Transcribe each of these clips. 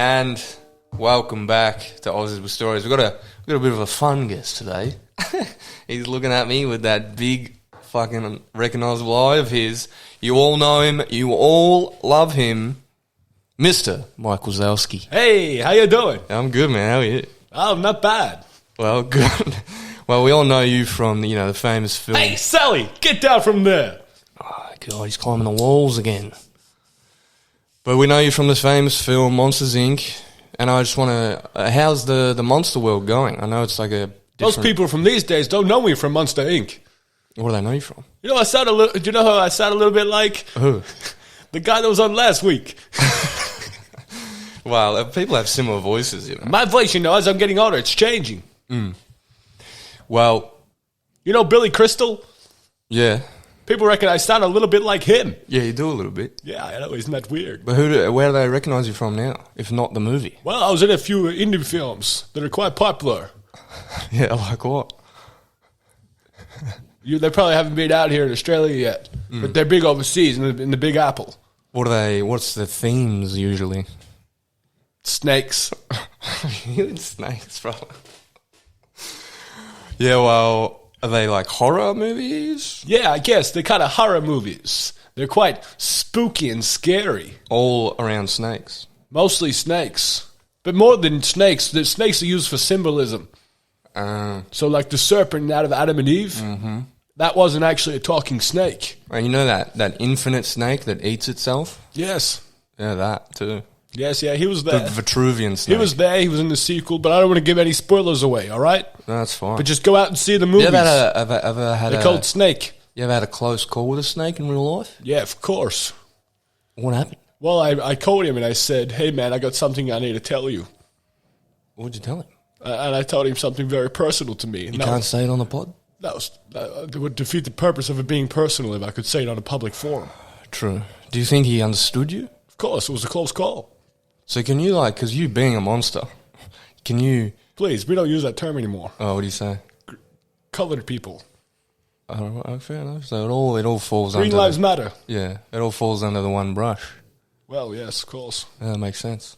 And welcome back to Aussies with Stories. We've got a bit of a fun guest today. He's looking at me with that big fucking recognisable eye of his. You all know him. You all love him. Mr. Mike Wazowski. Hey, how you doing? I'm good, man. How are you? Oh, not bad. Well, good. Well, we all know you from, the famous film. Hey, Sally, get down from there. Oh, God, he's climbing the walls again. But we know you from this famous film, Monsters, Inc., and I just want to... how's the monster world going? I know it's like a different... Most people from these days don't know me from Monster, Inc. Where do they know you from? You know, do you know who I sound a little bit like? Who? The guy that was on last week. Well, people have similar voices, you know. My voice, as I'm getting older, it's changing. Well... You know Billy Crystal? Yeah. People reckon I sound a little bit like him. Yeah, you do a little bit. Yeah, I know, isn't that weird? But where do they recognise you from now, if not the movie? Well, I was in a few indie films that are quite popular. Yeah, like what? They probably haven't been out here in Australia yet, but they're big overseas in the Big Apple. What's the themes usually? Snakes. Snakes, bro. Yeah, well, are they like horror movies? Yeah, I guess. They're kind of horror movies. They're quite spooky and scary. All around snakes? Mostly snakes. But more than snakes, the snakes are used for symbolism. So like the serpent out of Adam and Eve, that wasn't actually a talking snake. And you know that infinite snake that eats itself? Yes. Yeah, that too. Yes, yeah, he was there. The Vitruvian snake. He was there, he was in the sequel, but I don't want to give any spoilers away, all right? No, that's fine. But just go out and see the movies. They're called Snake. You ever had a close call with a snake in real life? Yeah, of course. What happened? Well, I called him and I said, hey man, I got something I need to tell you. What did you tell him? And I told him something very personal to me. You can't say it on the pod? That would defeat the purpose of it being personal if I could say it on a public forum. True. Do you think he understood you? Of course, it was a close call. So can you, because you being a monster, can you... Please, we don't use that term anymore. Oh, what do you say? Colored people. Oh, fair enough. So it all falls under... Green lives matter. Yeah, it all falls under the one brush. Well, yes, of course. Yeah, that makes sense.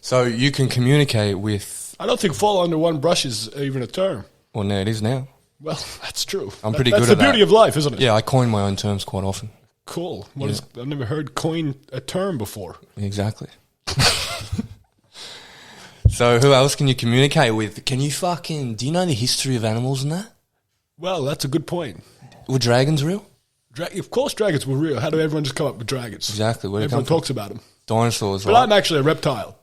So you can communicate with... I don't think fall under one brush is even a term. Well, no, it is now. Well, that's true. I'm pretty good at that. That's the beauty of life, isn't it? Yeah, I coin my own terms quite often. Cool. I've never heard coin a term before. Exactly. So who else can you communicate with? Do you know the history of animals and that? Well, that's a good point. Were dragons real? Of course dragons were real. How did everyone just come up with dragons? Exactly. Everyone talks about them. Dinosaurs, But I'm actually a reptile.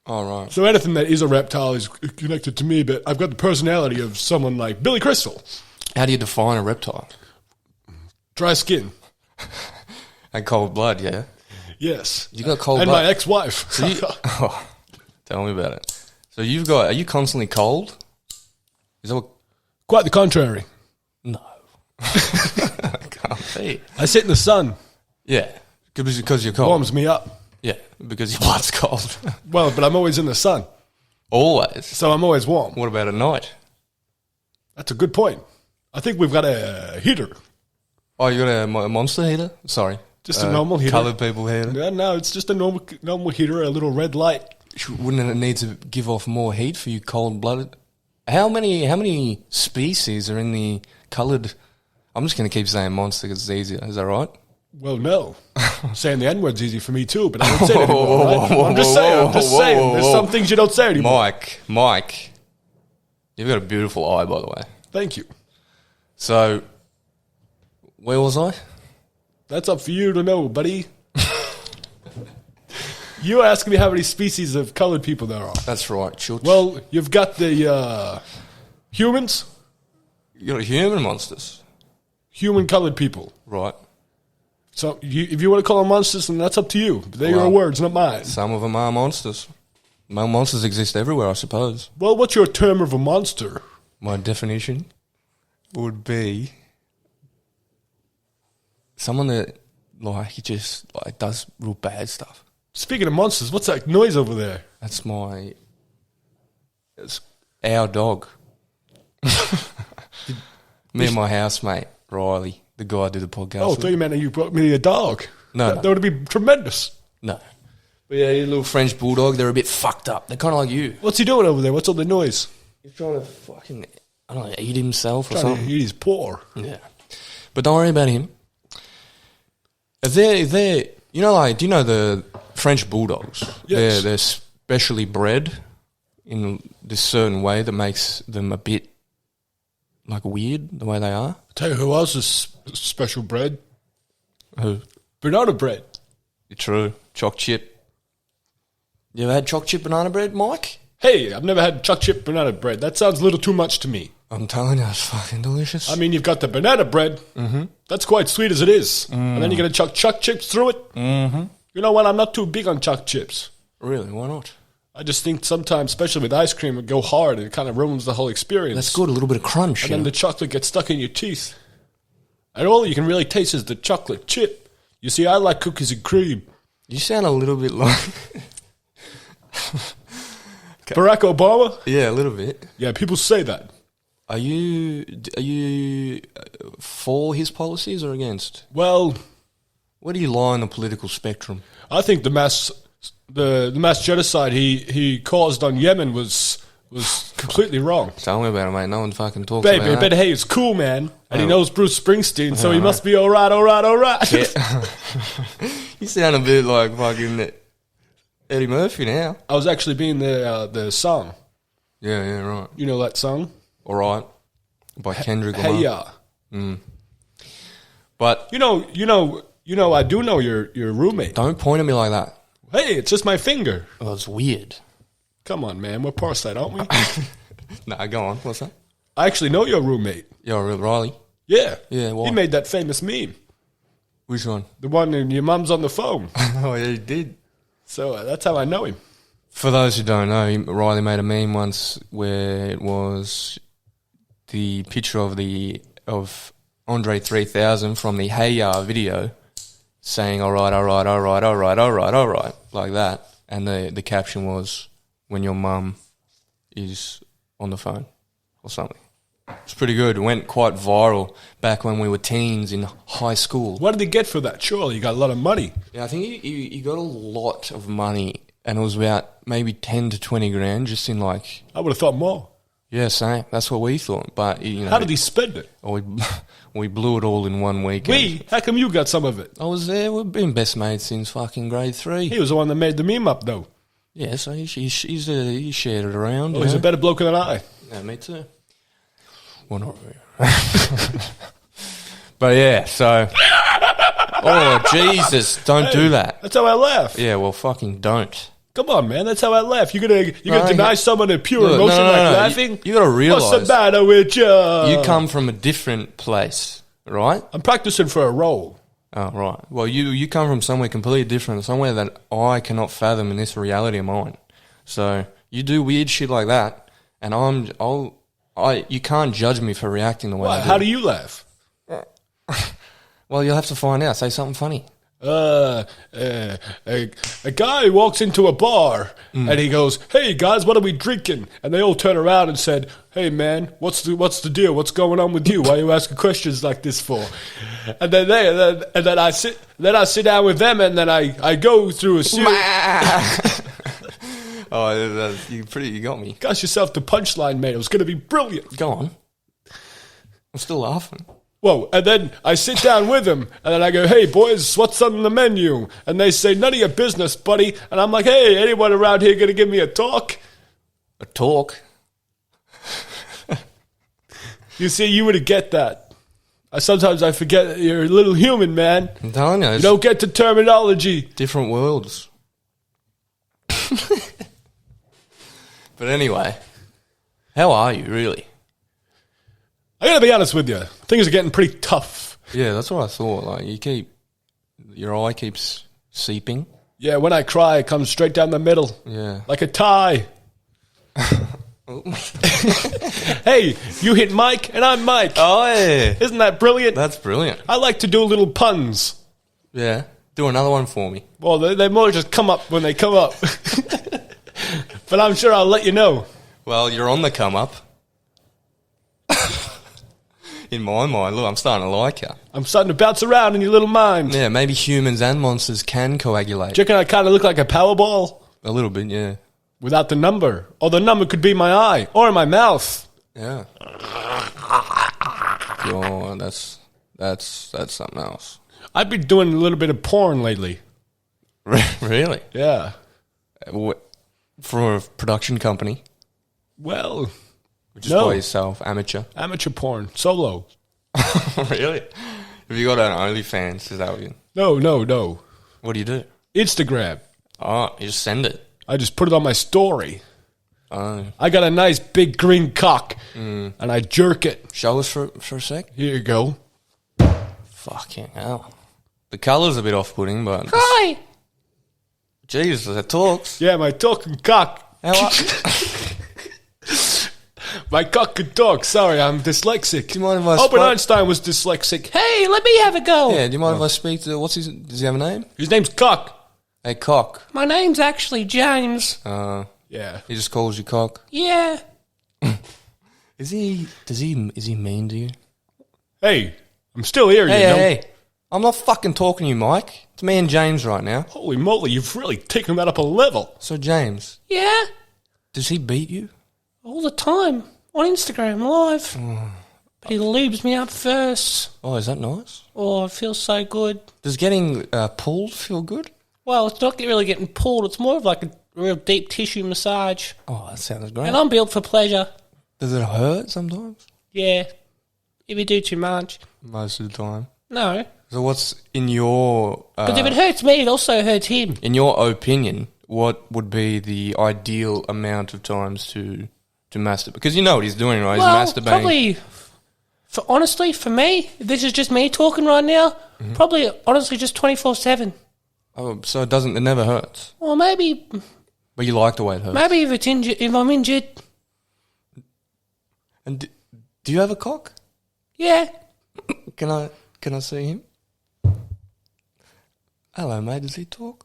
Oh, right. So anything that is a reptile is connected to me, but I've got the personality of someone like Billy Crystal. How do you define a reptile? Dry skin. And cold blood, yeah? Yes. You got cold and blood? And my ex-wife. So tell me about it. So are you constantly cold? Is that what... Quite the contrary. No. Can't be. I sit in the sun. Yeah, because you're cold. Warms me up. Yeah, because your blood's cold. Well, but I'm always in the sun. Always? So I'm always warm. What about at night? That's a good point. I think we've got a heater. Oh, you got a monster heater? Sorry. Just a normal heater. Coloured people heater? Yeah, no, it's just a normal heater, a little red light. Wouldn't it need to give off more heat for you cold-blooded? How many species are in the coloured... I'm just going to keep saying monster because it's easier. Is that right? Well, no. Saying the N-word's easy for me too, but I don't say it anymore, right? I'm just saying. There's some things you don't say anymore. Mike, you've got a beautiful eye, by the way. Thank you. So, where was I? That's up for you to know, buddy. You were asking me how many species of coloured people there are. That's right, Chooch. Well, you've got the humans. You got human monsters. Human coloured people. Right. So if you want to call them monsters, then that's up to you. But they're your words, not mine. Some of them are monsters. Monsters exist everywhere, I suppose. Well, what's your term of a monster? My definition would be someone that just does real bad stuff. Speaking of monsters, what's that noise over there? It's our dog. Me and my housemate, Riley, the guy I do the podcast Oh, I with. thought you meant you brought me a dog. No, That would be tremendous. No. But yeah, your little French bulldog, they're a bit fucked up. They're kind of like you. What's he doing over there? What's all the noise? He's trying to fucking, I don't know, eat himself or Trying something. to eat his paw. Yeah. But don't worry about him. If they're, you know, like, do you know the French bulldogs? Yes. They're specially bred in this certain way that makes them a bit, like, weird, the way they are. Tell you who else is special bread? Who? Banana bread. True. Choc chip. You ever had choc chip banana bread, Mike? Hey, I've never had choc chip banana bread. That sounds a little too much to me. I'm telling you, it's fucking delicious. I mean, you've got the banana bread. Mm-hmm. That's quite sweet as it is. And then you're going to chuck choc chips through it. Mm-hmm. You know what? I'm not too big on choc chips. Really? Why not? I just think sometimes, especially with ice cream, it go hard and it kind of ruins the whole experience. That's good, a little bit of crunch. And then the chocolate gets stuck in your teeth. And all you can really taste is the chocolate chip. You see, I like cookies and cream. You sound a little bit like... Barack Obama? Yeah, a little bit. Yeah, people say that. Are you for his policies or against? Well, where do you lie on the political spectrum? I think the mass genocide he caused on Yemen was completely wrong. Tell me about it, mate. No one fucking talks about that. But hey, it's cool, man. And he knows Bruce Springsteen, so he must be all right. Yeah. You sound a bit like fucking Eddie Murphy now. I was actually being the song. Yeah, right. You know that song? All right. By Kendrick Lamar. Hey, yeah. But you know, I do know your roommate. Don't point at me like that. Hey, it's just my finger. Oh, it's weird. Come on, man. We're past that, aren't we? Nah, go on. What's that? I actually know your roommate. Yo, Riley. Yeah. Yeah, why? He made that famous meme. Which one? The one in your mum's on the phone. Oh, yeah, he did. So that's how I know him. For those who don't know, Riley made a meme once where it was the picture of Andre 3000 from the Hey Ya video saying, all right, like that. And the caption was, when your mum is on the phone or something. It's pretty good. It went quite viral back when we were teens in high school. What did he get for that? Surely he got a lot of money. Yeah, I think he got a lot of money, and it was about maybe 10 to 20 grand just in like... I would have thought more. Yeah, same. That's what we thought. But, you know... How did he spend it? We blew it all in one weekend. How come you got some of it? I was there. We've been best mates since fucking grade 3. He was the one that made the meme up, though. Yeah, so he shared it around. Oh, he's a better bloke than I. Yeah, me too. Well, not really. But yeah, so... Oh, Jesus, don't do that. That's how I laugh. Yeah, well, fucking don't. Come on, man. That's how I laugh. You're gonna deny someone a pure emotion like laughing? You gotta realise... What's the matter with you? You come from a different place, right? I'm practicing for a role. Oh, right. Well, you come from somewhere completely different, somewhere that I cannot fathom in this reality of mine. So you do weird shit like that, and you can't judge me for reacting the way I do. How do you laugh? Well, you'll have to find out. Say something funny. A guy walks into a bar and he goes, "Hey guys, what are we drinking?" And they all turn around and said, "Hey man, what's the deal? What's going on with you? Why are you asking questions like this for?" And then I sit down with them, and then I go through a series. Oh, you got me. Got yourself the punchline, mate. It was going to be brilliant. Go on. I'm still laughing. Whoa, and then I sit down with them, and then I go, "Hey, boys, what's on the menu?" And they say, "None of your business, buddy." And I'm like, "Hey, anyone around here going to give me a talk?" A talk? You see, you would get that. Sometimes I forget that you're a little human, man. I'm telling you. You don't get the terminology. Different worlds. But anyway, how are you, really? I gotta be honest with you. Things are getting pretty tough. Yeah, that's what I thought. Like, your eye keeps seeping. Yeah, when I cry, it comes straight down the middle. Yeah. Like a tie. Hey, you hit Mike, and I'm Mike. Oh, yeah. Isn't that brilliant? That's brilliant. I like to do little puns. Yeah. Do another one for me. Well, they more just come up when they come up. But I'm sure I'll let you know. Well, you're on the come up. In my mind, look, I'm starting to like you. I'm starting to bounce around in your little mind. Yeah, maybe humans and monsters can coagulate. Do you reckon I kind of look like a Powerball? A little bit, yeah. Without the number. Or the number could be my eye. Or in my mouth. Yeah. Oh, that's something else. I've been doing a little bit of porn lately. Really? Yeah. For a production company? Well, Just by yourself, amateur. Amateur porn. Solo. Really? Have you got an OnlyFans? Is that what you... No. What do you do? Instagram. Oh, you just send it. I just put it on my story. Oh. I got a nice big green cock, and I jerk it. Show us for a sec. Here you go. Fucking hell. The colour's a bit off-putting, but... Hi! Jesus, that talks. Yeah, my talking cock. How My cock could talk. Sorry, I'm dyslexic. Do you mind if I Albert Einstein was dyslexic. Hey, let me have a go. Yeah, do you mind if I speak to... Does he have a name? His name's Cock. Hey, Cock. My name's actually James. Yeah. He just calls you Cock. Yeah. Is he mean to you? Hey, I'm still here, you know. Hey. I'm not fucking talking to you, Mike. It's me and James right now. Holy moly, you've really taken that up a level. So, James, Yeah. does he beat you? All the time. On Instagram Live. But he lubes me up first. Oh, is that nice? Oh, it feels so good. Does getting pulled feel good? Well, it's not really getting pulled. It's more of like a real deep tissue massage. Oh, that sounds great. And I'm built for pleasure. Does it hurt sometimes? Yeah. If you do too much. Most of the time. No. So what's in your... Because if it hurts me, it also hurts him. in your opinion, what would be the ideal amount of times to masturbate? Because you know what he's doing, right? Well, he's masturbating. probably... Honestly, for me, if this is just me talking right now, probably, honestly, just 24/7. Oh, so it never hurts. Or maybe... But you like the way it hurts. Maybe if I'm injured, And do you have a cock? yeah. Can I see him? Hello, mate. Does he talk?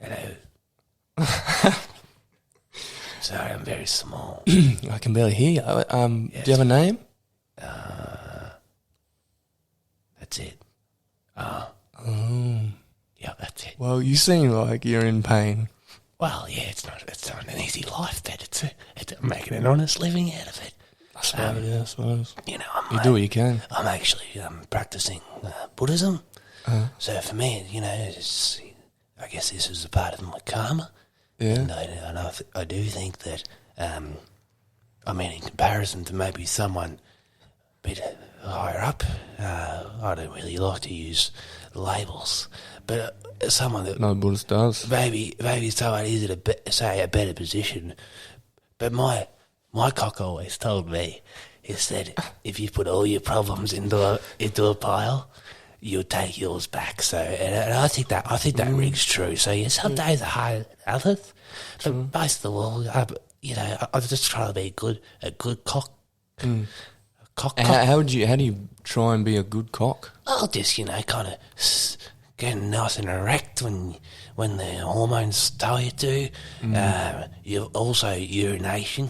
Hello. Sorry, I'm very small. I can barely hear you. Yes. Do you have a name? That's it. Oh. Yeah, that's it. Well, you seem like you're in pain. Well, yeah, it's not an easy life, but it's making an honest living out of it. I suppose. You know, You do what you can. I'm actually practicing Buddhism. So for me, you know, I guess this is a part of my karma. Yeah. And I do think that, I mean, in comparison to maybe someone a bit higher up, I don't really like to use labels, but someone that No Buddhist does. maybe someone is in a better position. But my cock always told me is that if you put all your problems into a pile, you'll take yours back. So, and I think that rings true. So, yeah, some days are harder than others, but most of all, I just try to be a good cock. Cock. How do you try and be a good cock? I'll just, kind of getting nice and erect when the hormones tell you to. You also urination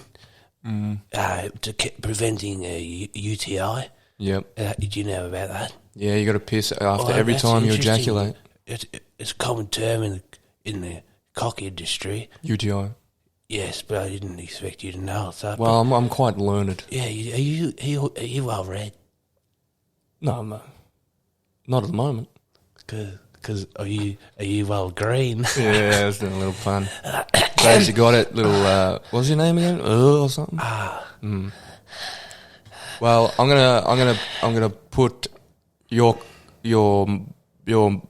preventing a UTI. Yep. Did you know about that? Yeah, you got to piss after every that's time you interesting. ejaculate. It's a common term in the cock industry. UTI. Yes, but I didn't expect you to know it. So, Well, I'm quite learned. yeah, are you well read? No, not at the moment. Because are you well green? Yeah, that's doing a little fun. Glad you got it. Little, what's your name again? Or something. Well, I'm gonna put your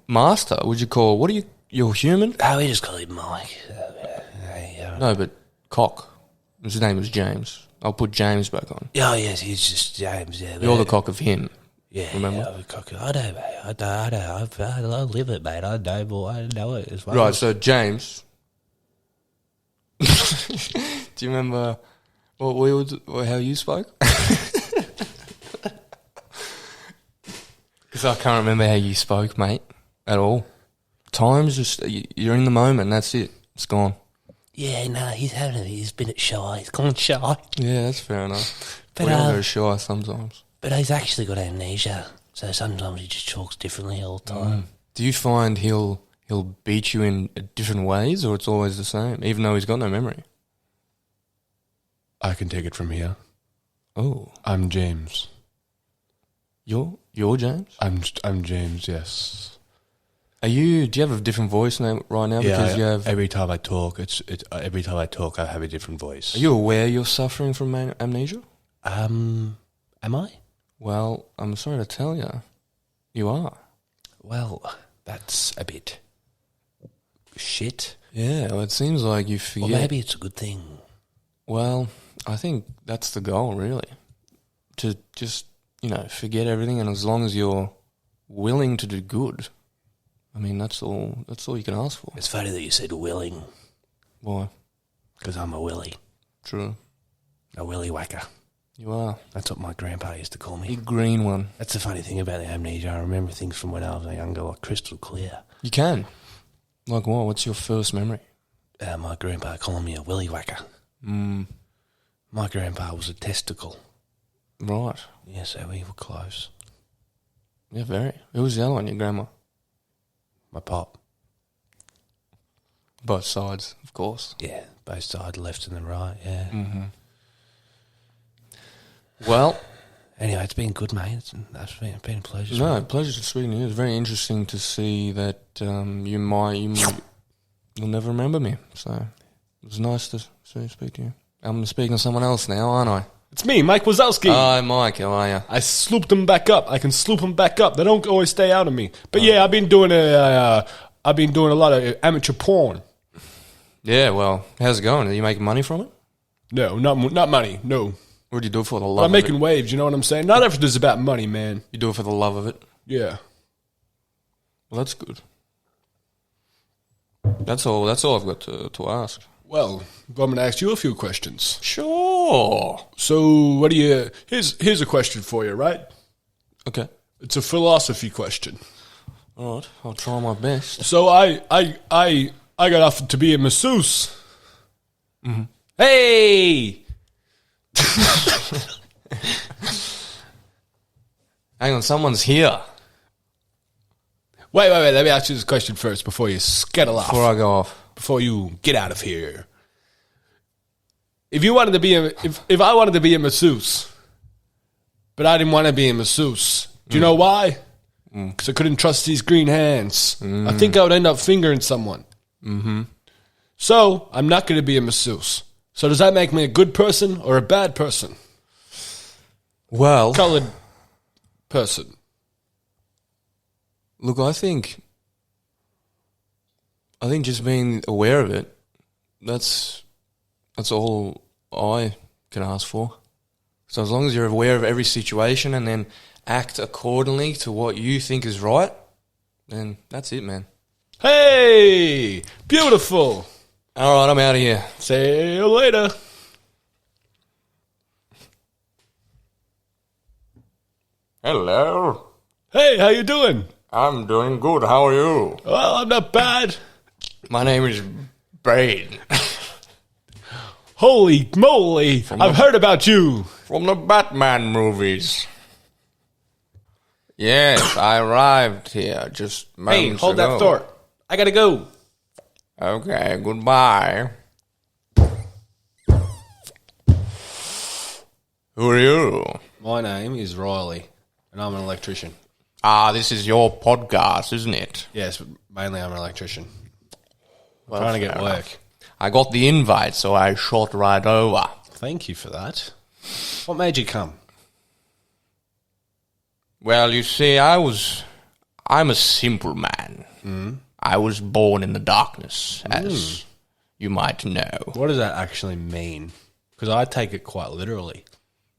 master. Would you call? What are you? You're human? Oh, we just call him Mike. No, but cock. His name was James. I'll put James back on. Oh, yes, he's just James. Yeah, You're the cock of him. Yeah, remember? Yeah, I'm a cock. I know, mate. I live it, mate. I know it as well. Right. So James, do you remember how you spoke? Because I can't remember how you spoke, mate, at all. Time's just you're in the moment. That's it. It's gone. Yeah, no, he's been shy. He's gone shy. Yeah, that's fair enough. But, We are very shy sometimes. but he's actually got amnesia, so sometimes he just talks differently all the time. Do you find he'll beat you in different ways, or it's always the same, even though he's got no memory? I can take it from here. Oh, I'm James. you're James? I'm James. Yes. Do you have a different voice now right now? Because you have. Every time I talk, every time I talk, I have a different voice. Are you aware you're suffering from amnesia? Am I? Well, I'm sorry to tell you, you are. Well, that's a bit shit. Yeah, well, it seems like you forget. Or maybe it's a good thing. Well, I think that's the goal, really. To just, forget everything, and as long as you're willing to do good, I mean, that's all you can ask for. It's funny that you said willing, Why? because I'm a willy. True. A willy whacker. You are. That's what my grandpa used to call me. Big green one. That's the funny thing about the amnesia. I remember things from when I was younger, like crystal clear. You can. Like what? What's your first memory? My grandpa calling me a willy whacker. My grandpa was a testicle. Right. Yeah, so we were close. Yeah, very. Who was the other one? Your grandma? My pop. Both sides, of course. Yeah, both sides, left and the right, yeah. Mm-hmm. Well, Anyway, it's been good, mate. It's been a pleasure. no, pleasure to speak to you. It's very interesting to see that you'll never remember me. So it was nice to speak to you. I'm speaking to someone else now, aren't I? It's me, Mike Wazowski. Hi, Mike. How are you? I slooped them back up. I can sloop them back up. They don't always stay out of me. But yeah, I've been doing a lot of amateur porn. Yeah. Well, how's it going? Are you making money from it? No, not money. No, What do you do it for the love? I'm of making it? waves. You know what I'm saying? Not everything's about money, man. You do it for the love of it. Yeah. Well, that's good. That's all I've got to ask. Well, I'm going to ask you a few questions. Sure. So, what do you? Here's a question for you, right? Okay. It's a philosophy question. All right. I'll try my best. So I got offered to be a masseuse. Mm-hmm. Hey. Hang on, someone's here. Wait. Let me ask you this question first before you scuttle off. Before I go off. Before you get out of here. If I wanted to be a masseuse, but I didn't want to be a masseuse, do you know why? Because I couldn't trust these green hands. I think I would end up fingering someone. Mm-hmm. So I'm not going to be a masseuse. So does that make me a good person or a bad person? Well, Colored person. look, I think just being aware of it, that's all I can ask for. So as long as you're aware of every situation and then act accordingly to what you think is right, then that's it, man. Hey, beautiful. All right, I'm out of here. See you later. Hello. Hey, how you doing? I'm doing good. How are you? Well, I'm not bad. My name is Bane. Holy moly, I've heard about you. From the Batman movies. Yes, I arrived here just moments Hey, hold ago. that thought. I gotta go. Okay, goodbye. Who are you? My name is Riley, and I'm an electrician. Ah, this is your podcast, isn't it? Yes, mainly I'm an electrician. Well, Trying to get fair work. enough. I got the invite, so I shot right over. Thank you for that. What made you come? Well, you see, I'm a simple man. I was born in the darkness, as you might know. What does that actually mean? Because I take it quite literally.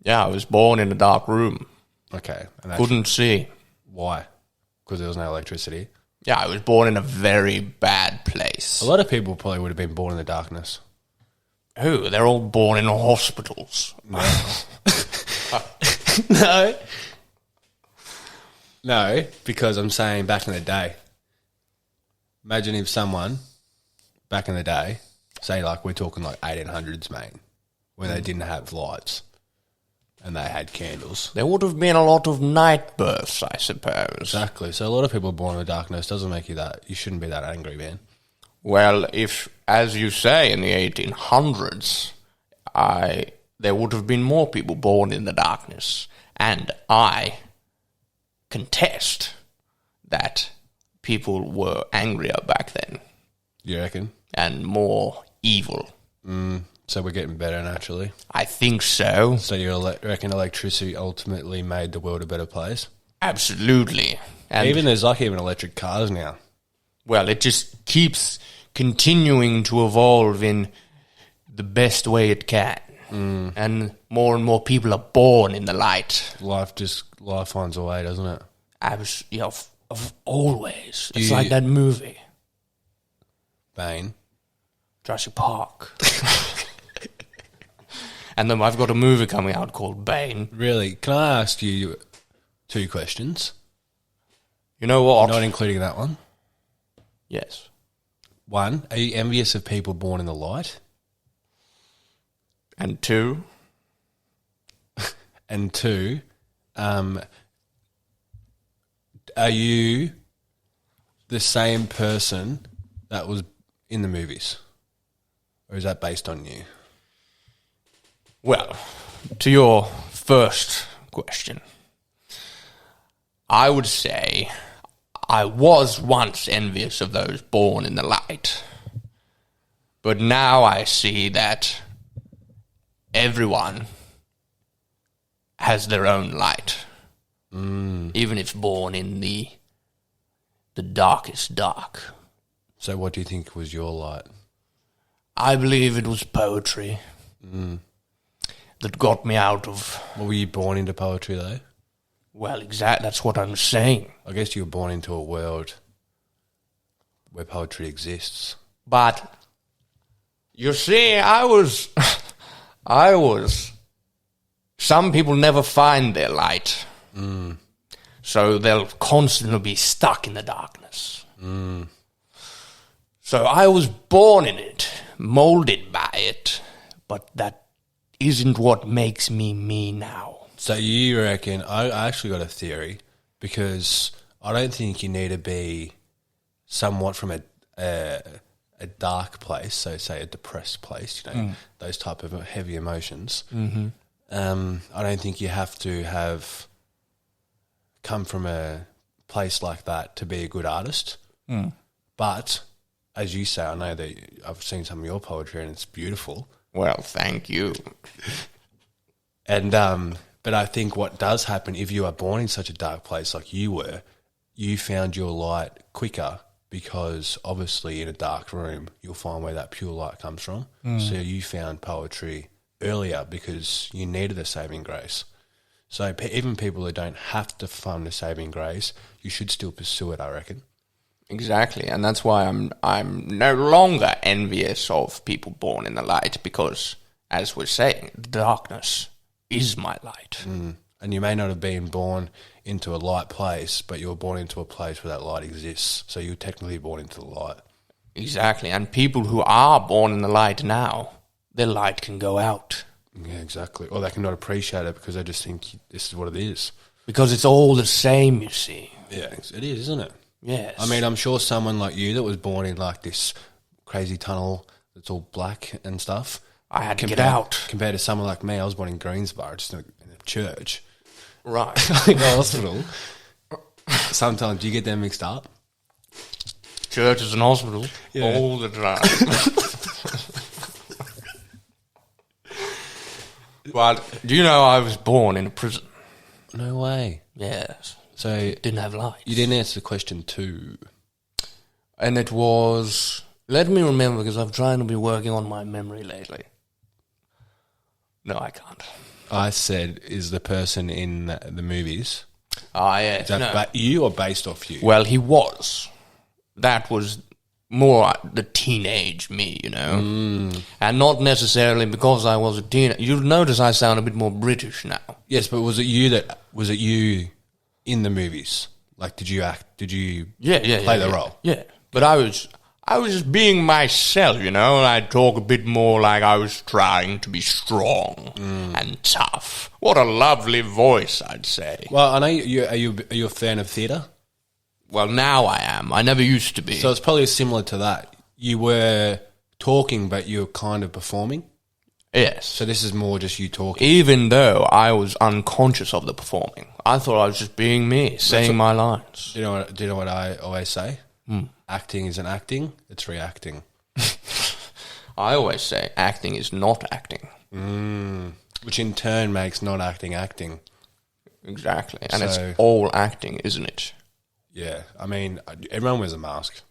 Yeah, I was born in a dark room. Okay. And Couldn't see. why? Because there was no electricity. Yeah, I was born in a very bad place. A lot of people probably would have been born in the darkness. Who? They're all born in hospitals. No. No, because I'm saying back in the day. Imagine if someone back in the day, say like we're talking like 1800s, mate, when they didn't have lights. and they had candles. There would have been a lot of night births, I suppose. Exactly. So a lot of people born in the darkness doesn't make you that. You shouldn't be that angry, man. Well, if, as you say, in the 1800s, there would have been more people born in the darkness, and I contest that people were angrier back then. You reckon? And more evil. So we're getting better naturally. I think so. So you reckon electricity ultimately made the world a better place? Absolutely. And Even there's even electric cars now. well, it just keeps continuing to evolve in the best way it can. And more people are born in the light. Life finds a way, doesn't it? Of always. It's like that movie, Bane. Jurassic Park. And then I've got a movie coming out called Bane. Really? Can I ask you 2 questions? You know what? Not including that one. Yes. 1, are you envious of people born in the light? And 2, And 2, are you the same person that was in the movies? Or is that based on you? well, to your first question, I would say I was once envious of those born in the light. But now I see that everyone has their own light. Even if born in the darkest dark. So what do you think was your light? I believe it was poetry that got me out of... Well, were you born into poetry, though? Well, that's what I'm saying. I guess you were born into a world where poetry exists. But, you see, I was... Some people never find their light. So they'll constantly be stuck in the darkness. So I was born in it, molded by it, but that isn't what makes me now. So you reckon... I actually got a theory, because I don't think you need to be somewhat from a dark place, so say a depressed place, those type of heavy emotions. I don't think you have to have come from a place like that to be a good artist. But, as you say, I know that I've seen some of your poetry and it's beautiful. Well, thank you. And but I think what does happen, if you are born in such a dark place like you were, you found your light quicker, because obviously in a dark room you'll find where that pure light comes from. So you found poetry earlier because you needed a saving grace. So even people who don't have to find a saving grace, you should still pursue it, I reckon. Exactly, and that's why I'm no longer envious of people born in the light, because, as we're saying, the darkness is my light. And you may not have been born into a light place, but you were born into a place where that light exists. So you're technically born into the light. Exactly, and people who are born in the light now, their light can go out. Yeah, exactly. Or they cannot appreciate it because they just think this is what it is. Because it's all the same, you see. Yeah, it is, isn't it? Yes. I mean, I'm sure someone like you that was born in like this crazy tunnel that's all black and stuff. I had to get out. Compared to someone like me, I was born in Greensboro, just in a church. Right. In the hospital. Sometimes you get them mixed up. Churches and hospital all the time. But do you know I was born in a prison? No way. Yes. So Didn't have lights. you didn't answer the question 2. And it was... Let me remember, because I'm trying to be working on my memory lately. No, I can't. I said, is the person in the movies, Ah, yeah. is that you or based off you? Well, he was. That was more the teenage me, you know. And not necessarily because I was a teenager. You'll notice I sound a bit more British now. Yes, but was it you in the movies? Like, did you act? Did you Yeah, play the role? Yeah. But I I was just being myself, and I'd talk a bit more like I was trying to be strong and tough. What a lovely voice, I'd say. Well, I know are you a fan of theatre? Well, now I am. I never used to be. So it's probably similar to that. You were talking, but you were kind of performing? Yes. So this is more just you talking? Even though I was unconscious of the performing. I thought I was just being me, saying my lines. Do you know what I always say? Acting isn't acting, it's reacting. I always say acting is not acting. Which in turn makes not acting acting. Exactly. And So- it's all acting, isn't it? Yeah, I mean, everyone wears a mask.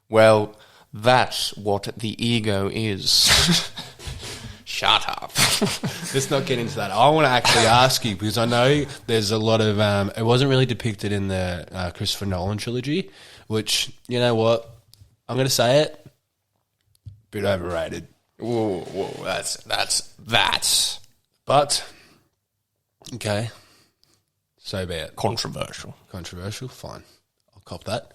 Well, that's what the ego is. Shut up. Let's not get into that. I want to actually ask you, because I know there's a lot of... it wasn't really depicted in the Christopher Nolan trilogy, which, you know what? I'm going to say it. Bit overrated. Whoa, that's But, okay. So be it. controversial. Controversial? Fine. I'll cop that.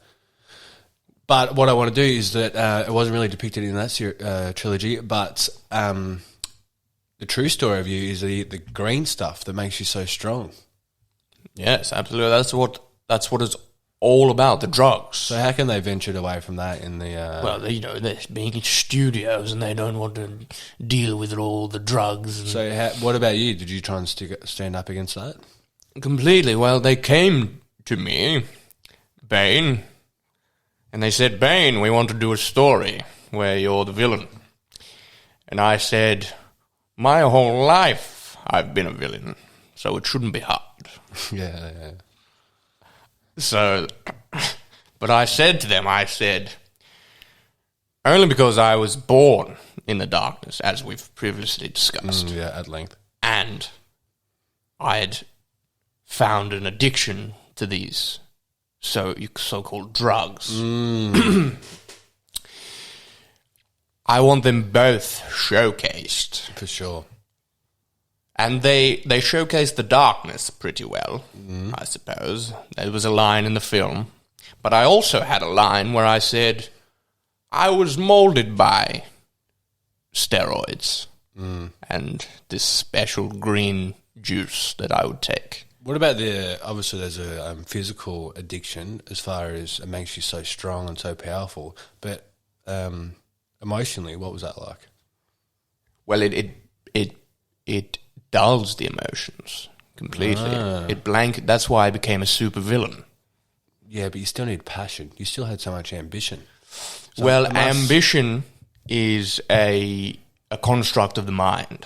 But what I want to do is that it wasn't really depicted in that trilogy, but the true story of you is the green stuff that makes you so strong. Yes, absolutely. That's what it's all about, the drugs. So how can they ventured away from that in the... Well, they're being in studios and they don't want to deal with all the drugs. And So what about you? Did you try and stand up against that? Completely. Well, they came to me, Bane, and they said, Bane, we want to do a story where you're the villain. And I said, my whole life I've been a villain, so it shouldn't be hard. Yeah. So, but I said to them, only because I was born in the darkness, as we've previously discussed, Yeah, at length. and I had found an addiction to these so-called drugs. I want them both showcased. For sure. And they showcased the darkness pretty well, I suppose. There was a line in the film. But I also had a line where I said, I was molded by steroids and this special green juice that I would take. What about obviously there's a physical addiction as far as it makes you so strong and so powerful, but emotionally, what was that like? Well, it dulls the emotions completely. That's why I became a super villain. Yeah, but you still need passion. You still had so much ambition. So Well, ambition is a construct of the mind.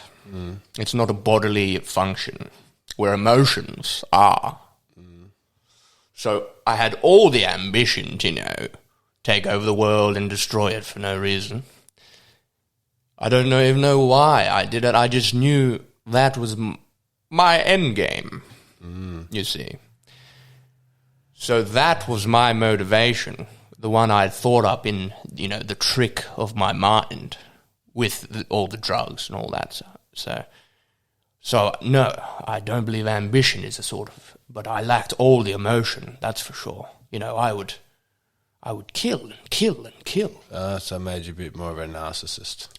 It's not a bodily function, where emotions are. So I had all the ambition to, take over the world and destroy it for no reason. I don't even know why I did it. I just knew that was my end game, you see. So that was my motivation, the one I thought up in, the trick of my mind with all the drugs and all that. So no, I don't believe ambition is but I lacked all the emotion, that's for sure. I would kill and kill and kill. So it made you a bit more of a narcissist.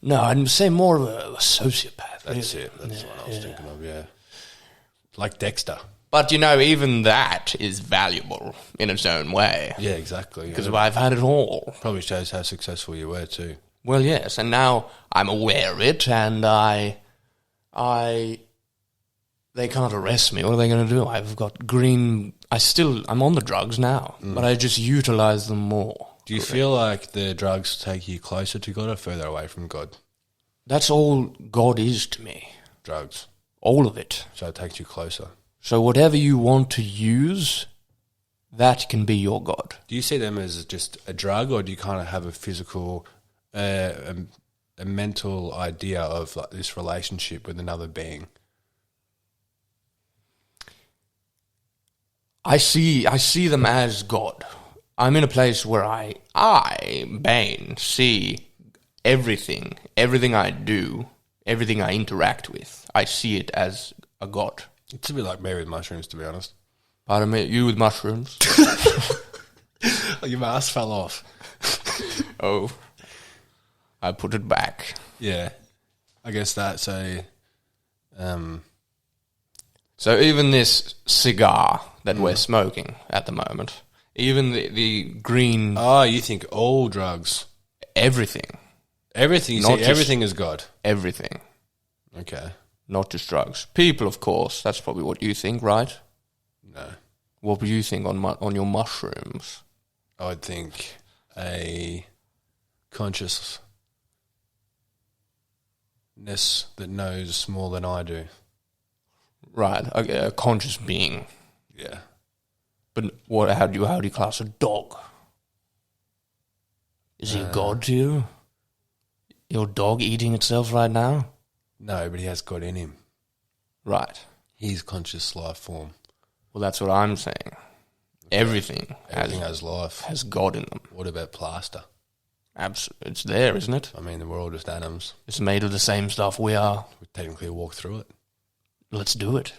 No, I'd say more of a sociopath. That's it. That's what I was thinking of, yeah. Like Dexter. But, even that is valuable in its own way. Yeah, exactly. Because I've had it all. Probably shows how successful you were too. Well, yes, and now I'm aware of it, and they can't arrest me. What are they going to do? I've got I'm on the drugs now, but I just utilize them more. Do you feel like the drugs take you closer to God or further away from God? That's all God is to me. Drugs. All of it. So it takes you closer. So whatever you want to use, that can be your God. Do you see them as just a drug, or do you kind of have a physical, a mental idea of like this relationship with another being? I see them as God. I'm in a place where I, Bane, see everything I do, everything I interact with. I see it as a God. It's a bit like me with mushrooms, to be honest. Pardon me, you with mushrooms? Your mask fell off. Oh, I put it back. Yeah. I guess that's a... So even this cigar that we're smoking at the moment, even the green, Oh, you think all drugs... everything, Everything, you Not see, just- everything is God. everything, Okay. not just drugs. People, of course, that's probably what you think, right? No. What would you think on your mushrooms? I would think a consciousness that knows more than I do. Right, a conscious being. Yeah. But what? How do you class a dog? Is he a god to you? Your dog eating itself right now? No, but he has God in him. Right. He's conscious life form. Well, that's what I'm saying. Everything Everything has life. has God in them. What about plaster? It's there, isn't it? I mean, we're all just atoms. It's made of the same stuff we are. We technically walk through it. Let's do it.